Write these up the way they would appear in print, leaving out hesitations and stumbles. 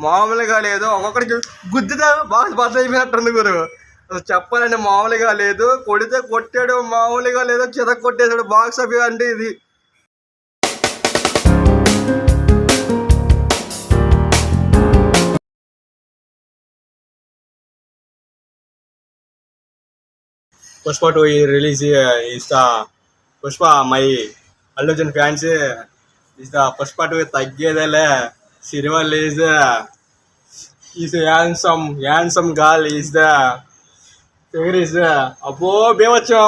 మామూలుగా లేదు. ఒక్కొక్కడికి గుద్దితే బాగా బద్ద అయిపోయినట్టుంది గురు. చెప్పాలంటే మామూలుగా లేదు. కొడితే కొట్టాడు, మామూలుగా లేదు, చిత కొట్టేశాడు. బాక్స్ ఆఫీస్ అంటే ఇది. Pushpa 2 release is the Pushpa my Allu Arjun fans is the Pushpa 2 తగ్గేదేలే. Cinema release is handsome girl is the figure is అబ్బో బేవచ్చం.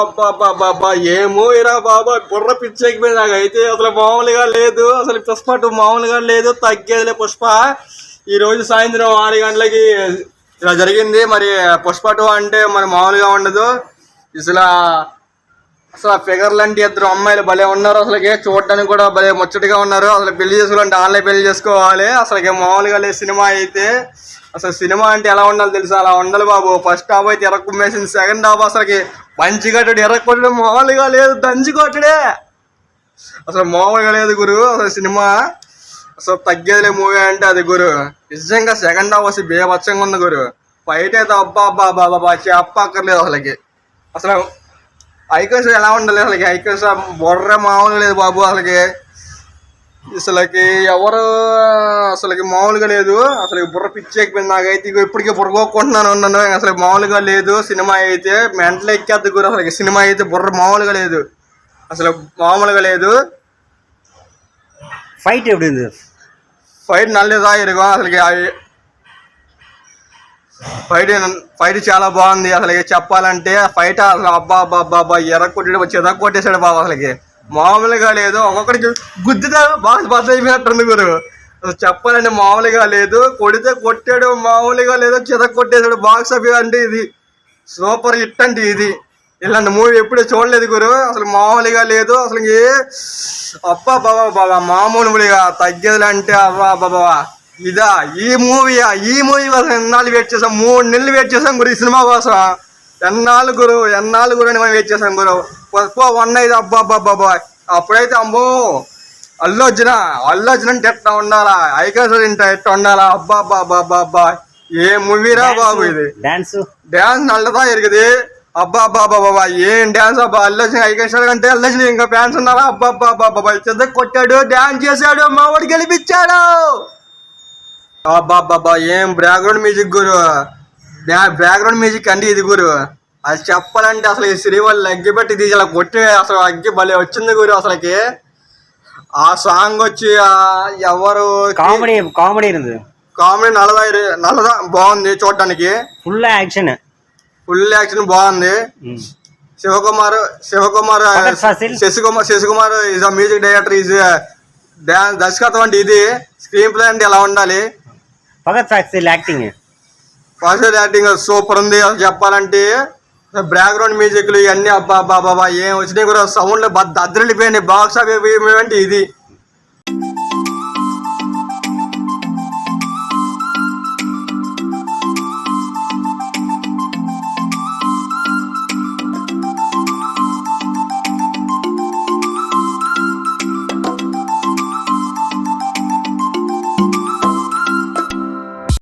అబ్బా ఏ మూవీరా బాబా, బుర్ర పిచ్చెక్కిపోయింది నాకైతే. అసలు మామూలుగా లేదు. అసలు పుష్ప 2 మామూలుగా లేదు. తగ్గేదిలే పుష్ప. ఈరోజు సాయంత్రం 6 గంటలకి ఇలా జరిగింది. మరి పుష్ప 2 అంటే మరి మామూలుగా ఉండదు. అసలు ఫిగర్ లాంటి ఇద్దరు అమ్మాయిలు భలే ఉన్నారు. అసలుకి చూడడానికి కూడా భలే ముచ్చటగా ఉన్నారు. అసలు పెళ్లి చేసుకోవాలంటే ఆన్లైన్ పెళ్లి చేసుకోవాలి. అసలుకి మామూలుగా లేదు సినిమా అయితే. అసలు సినిమా అంటే ఎలా ఉండాలి తెలుసా? అలా ఉండాలి బాబు. ఫస్ట్ హాఫ్ అయితే ఎరక్కుమ్మేసింది. సెకండ్ హాఫ్ అసలుకి మంచి కొట్టడు, ఎరక్కొట్టడం మామూలుగా లేదు. దంచి కొట్టడే అసలు మామూలుగా లేదు గురు. అసలు సినిమా అసలు తగ్గేదిలే మూవీ అంటే అది గురు. నిజంగా సెకండ్ హాఫ్ వచ్చి బేవచ్చంగా ఉంది గురు. ఫైట్ అయితే అబ్బా చెప్పక్కర్లేదు. అసలు ఐకాన్స్ ఎలా ఉండాలి? అసలుకి ఐకాన్స్ బొర్ర మామూలుగా లేదు బాబు. అసలుకి ఎవరు అసలుకి మామూలుగా లేదు. అసలు బుర్ర పిచ్చెక్కిపోయింది నాకైతే. ఇప్పటికీ బుర్రకోకుంటున్నాను. అసలు మామూలుగా లేదు సినిమా అయితే. మెంటల్ ఎక్కేద్దు గురు. అసలుకి సినిమా అయితే బుర్ర మామూలుగా లేదు. అసలు మామూలుగా లేదు. ఫైట్ ఎప్పుడు ఫైట్ నల్లేదా ఇరుగు. అసలుకి ఫైట్ చాలా బాగుంది. అసలు చెప్పాలంటే ఫైట్ అసలు అబ్బా ఎర్రకొట్టాడు, చితక కొట్టేశాడు బాబు. అసలుకి మామూలుగా లేదు. ఒక్కొక్కడికి గుద్దితే బాగా బద్ద అయిపోయినట్టుంది గురు. అసలు చెప్పాలంటే మామూలుగా లేదు. కొడితే కొట్టాడు, మామూలుగా లేదు, చితక కొట్టేశాడు. బాక్స్ ఆఫీస్ అంటే ఇది సూపర్ హిట్ అంటే ఇది. ఇలాంటి మూవీ ఎప్పుడూ చూడలేదు గురు. అసలు మామూలుగా లేదు. అసలు బాబా మామూలుగా తగ్గేది అంటే అబ్బా ఇదా ఈ మూవీ కోసం ఎన్నాళ్ళు వెయిట్ చేసాం. 3 నెలలు వెయిట్ చేసాం గురు ఈ సినిమా కోసం. ఎన్నాళ్ళు గురు అని మనం వెయిట్ చేసాం గురు. 1 అయితే అబ్బా అప్పుడైతే అమ్మో అల్లు అర్జున్ అంటే ఎట్లా ఉండాలా, ఐకాన్స్ ఎట్లా ఉండాలా. అబ్బా ఏ మూవీరా బాబు ఇది. డాన్స్ నల్లదా ఎరుగుది. అబ్బా ఏం డాన్స్ అబ్బా. అల్లు అర్జున్ ఐకాన్స్ అంటే అల్లు అర్జున్ ఇంకా ఫ్యాన్స్ ఉన్నారా? అబ్బా చెద్ద కొట్టాడు, డాన్స్ చేశాడు, మా వాడు గెలిపించాడు. అబ్బా ఏం బ్యాక్గ్రౌండ్ మ్యూజిక్ గురు. బ్యాక్గ్రౌండ్ మ్యూజిక్ అంటే ఇది గురు. అది చెప్పాలంటే అసలు ఈ శ్రీవాళ్ళు అగ్గి పెట్టి తీసి ఇలా కొట్టి అసలు అగ్గి భలే వచ్చింది గురు. అసలుకి ఆ సాంగ్ వచ్చి ఎవరు కామెడీ నల్లదా బాగుంది చూడటానికి. ఫుల్ యాక్షన్ బాగుంది. Sivakumar Sasikumar is a music director. Is దర్శకత్వం అంటే ఇది. స్క్రీన్ ప్లే అంటే ఎలా ఉండాలి. ఫగత్ యాక్టింగ్ సూపర్ ఉంది. చెప్పాలంటే బ్యాక్గ్రౌండ్ మ్యూజిక్లు ఇవన్నీ అబ్బా ఏం వచ్చినాయి కూడా. సౌండ్లు అద్దరిపోయినాయి. బాక్స్ ఆఫీస్ అంటే ఇది.